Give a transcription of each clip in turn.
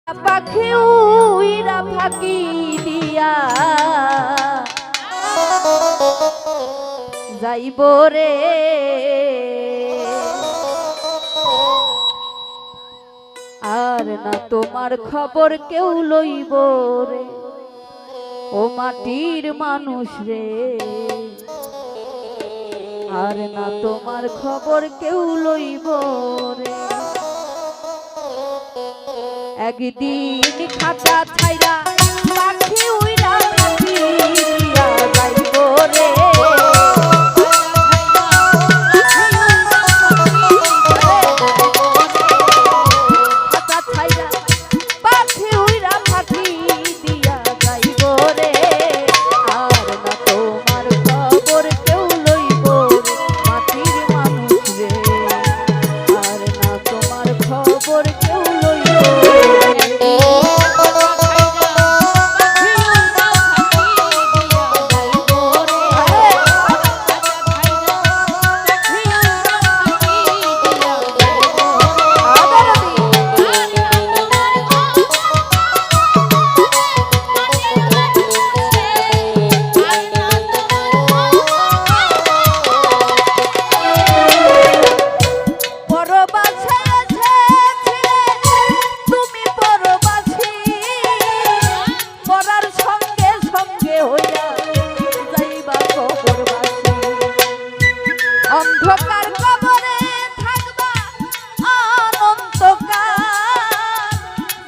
পাখি উইরা ফাঁকি দিয়া যাইব রে, আর না তোমার খবর কেউ লইব রে। ও মাটির মানুষ রে, আর না তোমার খবর কেউ লইব রে। একদিন খাঁচা ছাইরা পাখি উইরা ফাঁকি দিয়া যাইব রে, খাঁচা ছাইরা পাখি উইরা ফাঁকি দিয়া যাইব রে, আর না তোমার খবর কেউ লইব রে। মাটির মানুষ রে, আর না তোমার খবর কেউ লইব রে। অন্ধকার কবরে থাকবা অনন্তকাল,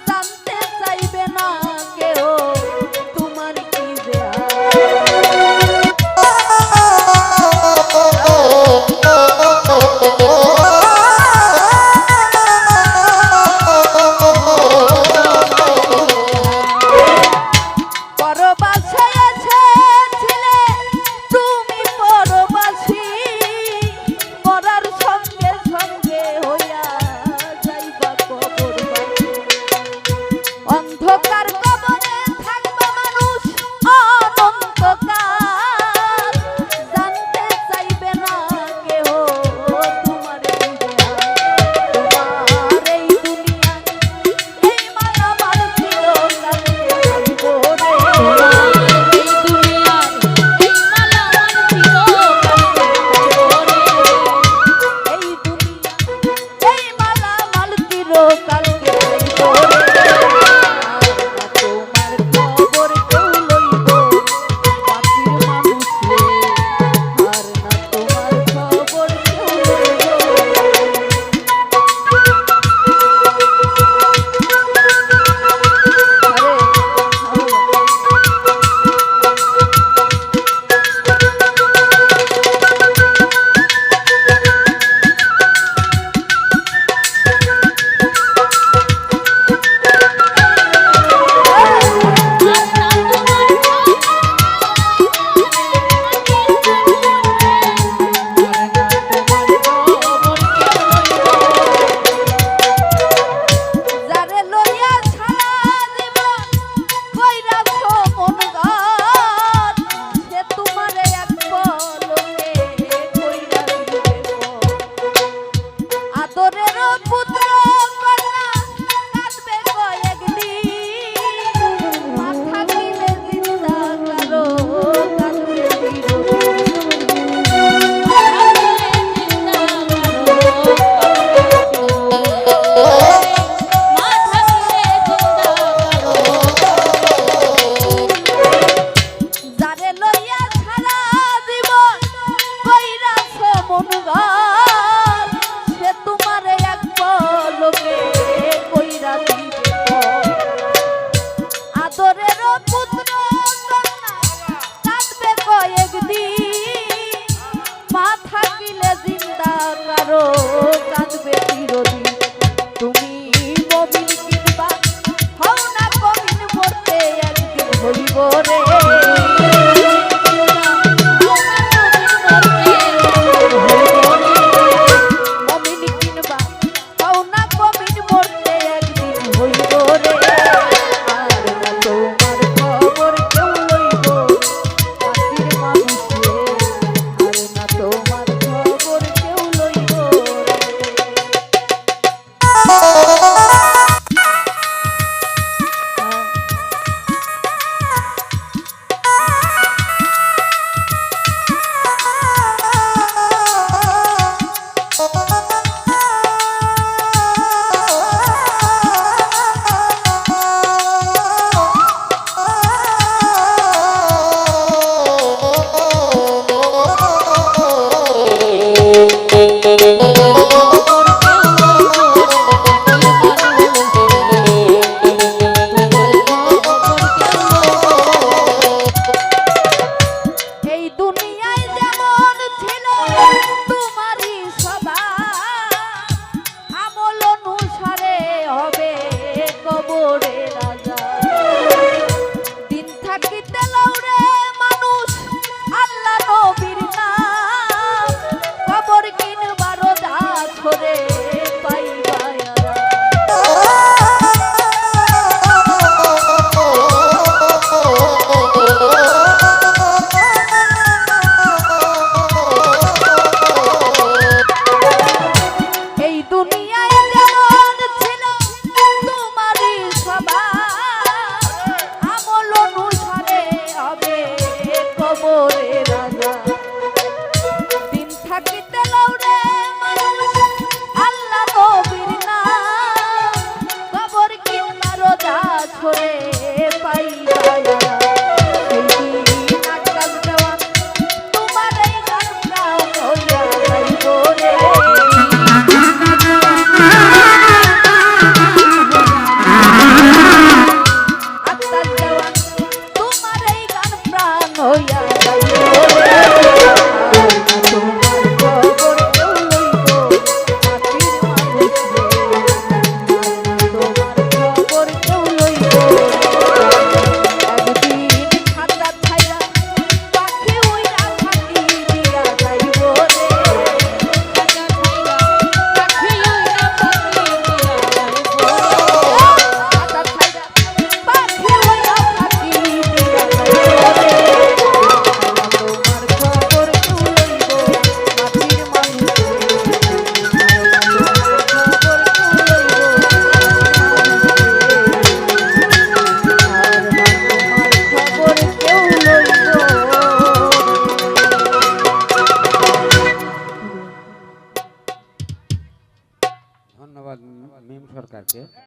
জানতে চাইবে না কেউ তোমার কি যে অন্ধকার কবরে থাকবা মানুষ অনন্তকাল, জানতে চাইবে না কেহ তোমার তোমার এই দুনিয়ায় এই মালামাল চিরকাল থাকব রে, এই দুনিয়ায় এই মালামাল চিরকাল থাকব রে, এই দুনিয়ায় এই মালামাল চিরকাল থাকব রে। কবরে রাজা দিন থাকিতে লৌরে মানুষ আল্লাহ নবীর নাম কবর কিনবার দা ছড়ে পাইবা ধন্যবাদ মিম সরকারকে।